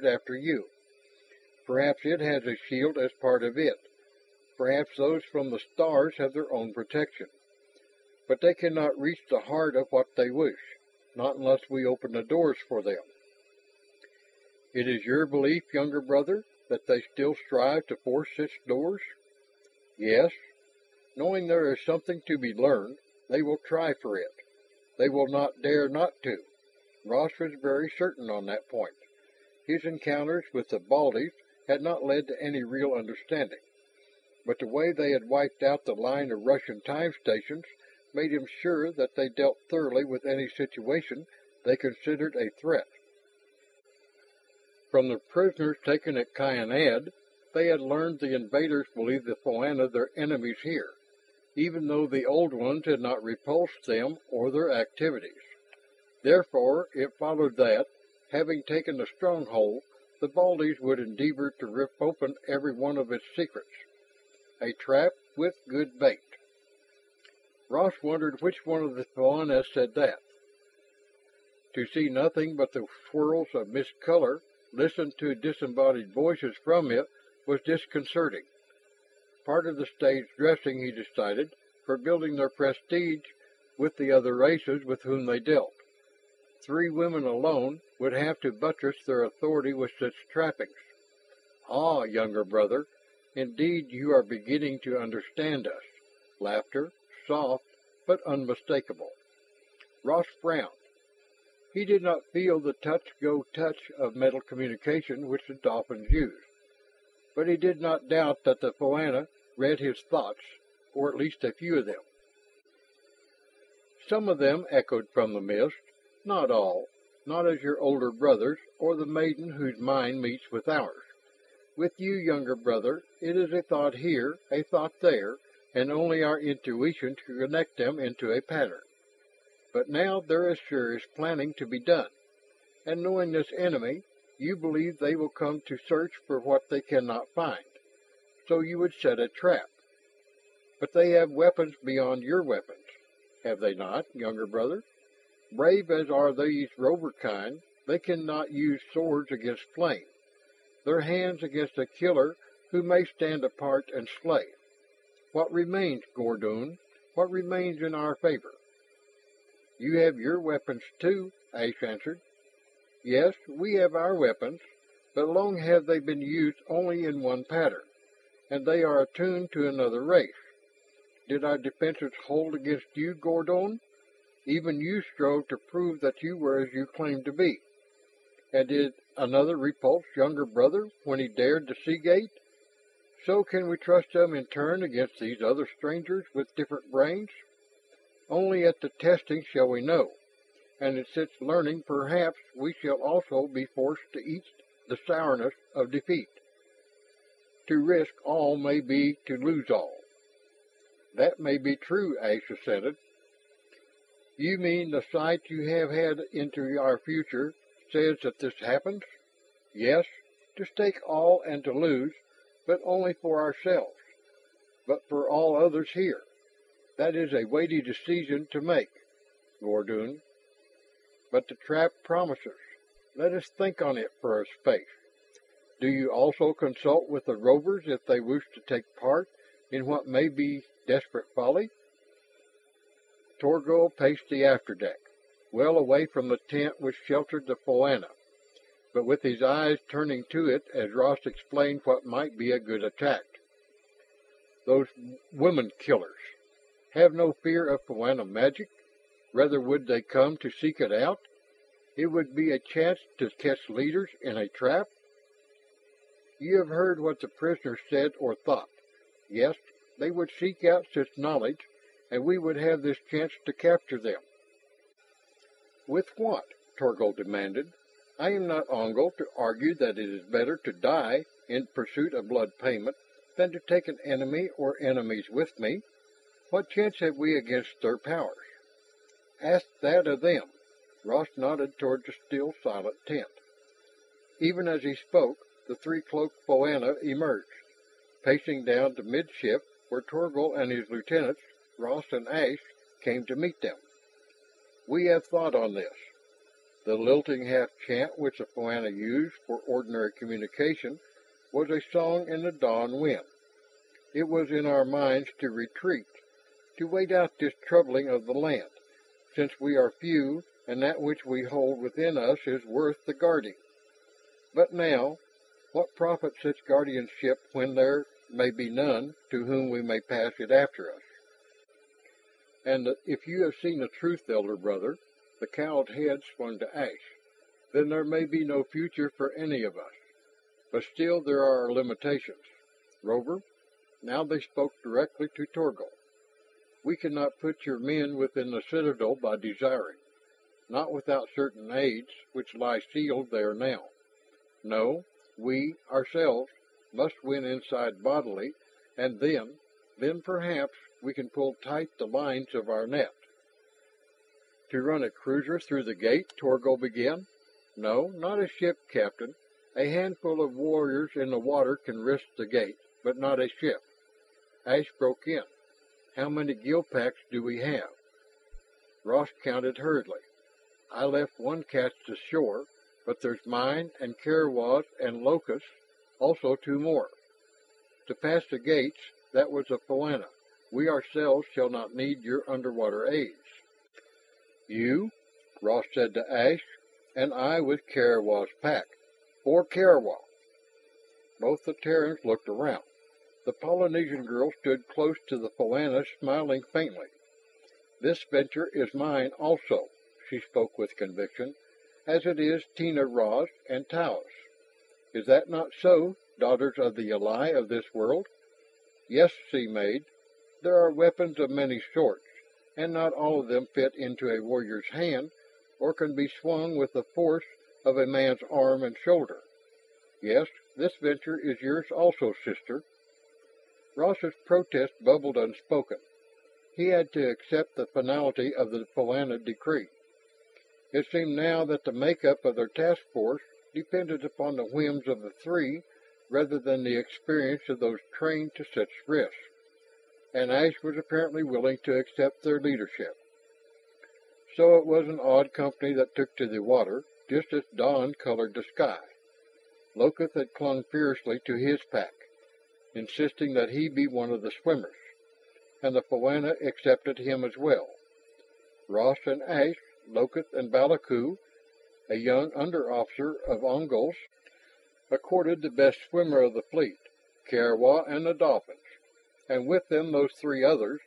after you. Perhaps it has a shield as part of it. Perhaps those from the stars have their own protection. But they cannot reach the heart of what they wish, not unless we open the doors for them. It is your belief, younger brother, that they still strive to force such doors? Yes. Knowing there is something to be learned, they will try for it. They will not dare not to. Ross was very certain on that point. His encounters with the Baldies had not led to any real understanding. But the way they had wiped out the line of Russian time stations made him sure that they dealt thoroughly with any situation they considered a threat. From the prisoners taken at Kyanad, they had learned the invaders believed the Phoana their enemies here, even though the old ones had not repulsed them or their activities. Therefore, it followed that, having taken the stronghold, the Baldies would endeavor to rip open every one of its secrets. A trap with good bait. Ross wondered which one of the Phoana said that. To see nothing but the swirls of mist color, listen to disembodied voices from it, was disconcerting. Part of the stage dressing, he decided, for building their prestige with the other races with whom they dealt. 3 women alone would have to buttress their authority with such trappings. Ah, younger brother, indeed you are beginning to understand us. Laughter, soft, but unmistakable. Ross frowned. He did not feel the touch-go touch of metal communication which the dolphins used. But he did not doubt that the Phoana read his thoughts, or at least a few of them. Some of them echoed from the mist, not all, not as your older brothers, or the maiden whose mind meets with ours. With you, younger brother, it is a thought here, a thought there, and only our intuition to connect them into a pattern. But now there is serious planning to be done, and knowing this enemy, you believe they will come to search for what they cannot find, so you would set a trap. But they have weapons beyond your weapons, have they not, younger brother? Brave as are these rover kind, they cannot use swords against flame, their hands against a killer who may stand apart and slay. What remains, Gordon? What remains in our favor? You have your weapons too, Ash answered. Yes, we have our weapons, but long have they been used only in one pattern, and they are attuned to another race. Did our defenses hold against you, Gordon? Even you strove to prove that you were as you claimed to be. And did another repulse younger brother when he dared the Seagate? So can we trust them in turn against these other strangers with different brains? Only at the testing shall we know, and in such learning perhaps we shall also be forced to eat the sourness of defeat. To risk all may be to lose all. That may be true, Ash assented. You mean the sight you have had into our future says that this happens? Yes, to stake all and to lose, but only for ourselves, but for all others here. That is a weighty decision to make, Gordon. But the trap promises. Let us think on it for a space. Do you also consult with the rovers if they wish to take part in what may be desperate folly? Torgal paced the afterdeck, well away from the tent which sheltered the Phoana, but with his eyes turning to it as Ross explained what might be a good attack. Those women killers have no fear of Phoana magic. Rather would they come to seek it out. It would be a chance to catch leaders in a trap. You have heard what the prisoners said or thought. Yes, they would seek out such knowledge, and we would have this chance to capture them. With what? Torgal demanded. I am not Ongol to argue that it is better to die in pursuit of blood payment than to take an enemy or enemies with me. What chance have we against their powers? Ask that of them. Ross nodded toward the still silent tent. Even as he spoke, the 3 cloaked Phoana emerged, pacing down to midship where Torgal and his lieutenants, Ross and Ash, came to meet them. We have thought on this. The lilting half-chant which the Poana used for ordinary communication was a song in the dawn wind. It was in our minds to retreat, to wait out this troubling of the land, since we are few and that which we hold within us is worth the guarding. But now, what profit such guardianship when there may be none to whom we may pass it after us? And if you have seen the truth, elder brother, the cowled head swung to Ash, then there may be no future for any of us. But still there are limitations. Rover, now they spoke directly to Torgal. We cannot put your men within the citadel by desiring, not without certain aids which lie sealed there now. No, we, ourselves, must win inside bodily, and then perhaps we can pull tight the lines of our net. To run a cruiser through the gate, Torgal began. No, not a ship, Captain. A handful of warriors in the water can risk the gate, but not a ship. Ash broke in. How many gill packs do we have? Ross counted hurriedly. I left one catch to shore, but there's mine and Karawas and Locust, also 2 more. To pass the gates, that was a Poana. We ourselves shall not need your underwater aids. You, Ross said to Ash, and I with Karawas' pack. 4 Karawa. Both the Terrans looked around. The Polynesian girl stood close to the Poana, smiling faintly. This venture is mine also, she spoke with conviction, as it is Tina Ra's and Tao's. Is that not so, daughters of the Ally of this world? Yes, Sea Maid. There are weapons of many sorts, and not all of them fit into a warrior's hand, or can be swung with the force of a man's arm and shoulder. Yes, this venture is yours also, sister. Ross's protest bubbled unspoken. He had to accept the finality of the Poana decree. It seemed now that the makeup of their task force depended upon the whims of the 3 rather than the experience of those trained to such risks, and Ash was apparently willing to accept their leadership. So it was an odd company that took to the water, just as dawn colored the sky. Locust had clung fiercely to his pack, insisting that he be one of the swimmers, and the Poana accepted him as well. Ross and Ash, Locust and Balaku, a young under-officer of Ongol's, accorded the best swimmer of the fleet, Karawa and the Dolphins, and with them those 3 others,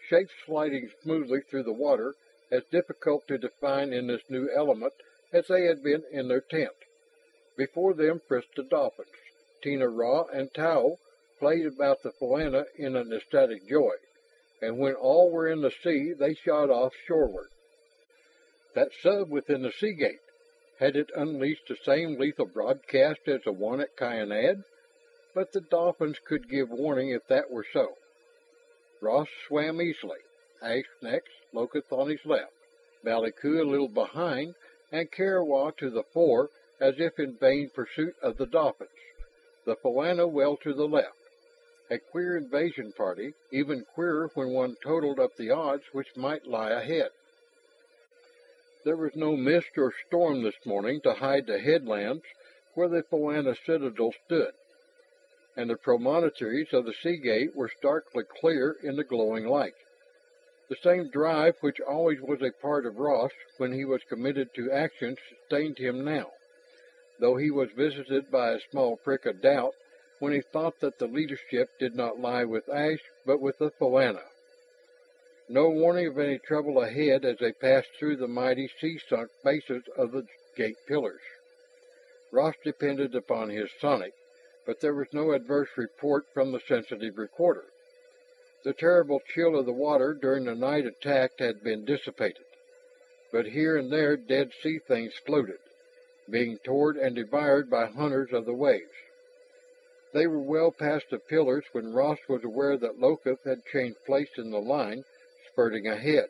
shapes sliding smoothly through the water, as difficult to define in this new element as they had been in their tent. Before them frisked the Dolphins. Tina Ra and Tao played about the Poana in an ecstatic joy, and when all were in the sea, they shot off shoreward. That sub within the sea gate, had it unleashed the same lethal broadcast as the one at Kyanad? But the Dolphins could give warning if that were so. Ross swam easily, Ash next, Locust on his left, Baliku a little behind, and Karawa to the fore, as if in vain pursuit of the Dolphins. The Poana well to the left. A queer invasion party, even queerer when one totaled up the odds which might lie ahead. There was no mist or storm this morning to hide the headlands where the Poana citadel stood, and the promontories of the sea gate were starkly clear in the glowing light. The same drive which always was a part of Ross when he was committed to action sustained him now, though he was visited by a small prick of doubt when he thought that the leadership did not lie with Ash but with the Poana. No warning of any trouble ahead as they passed through the mighty sea-sunk bases of the gate pillars. Ross depended upon his sonic, but there was no adverse report from the sensitive recorder. The terrible chill of the water during the night attack had been dissipated, but here and there dead sea things floated, being torn and devoured by hunters of the waves. They were well past the pillars when Ross was aware that Locust had changed place in the line, spurting ahead.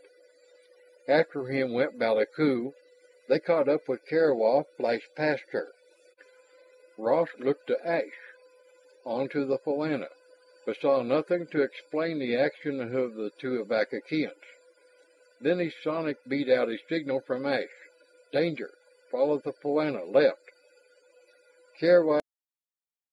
After him went Balaku. They caught up with Karawa, flashed past her. Ross looked to Ash, onto the Poana, but saw nothing to explain the action of the 2 Avakians. Then his sonic beat out a signal from Ash. Danger! Follow the Poana left." Caraway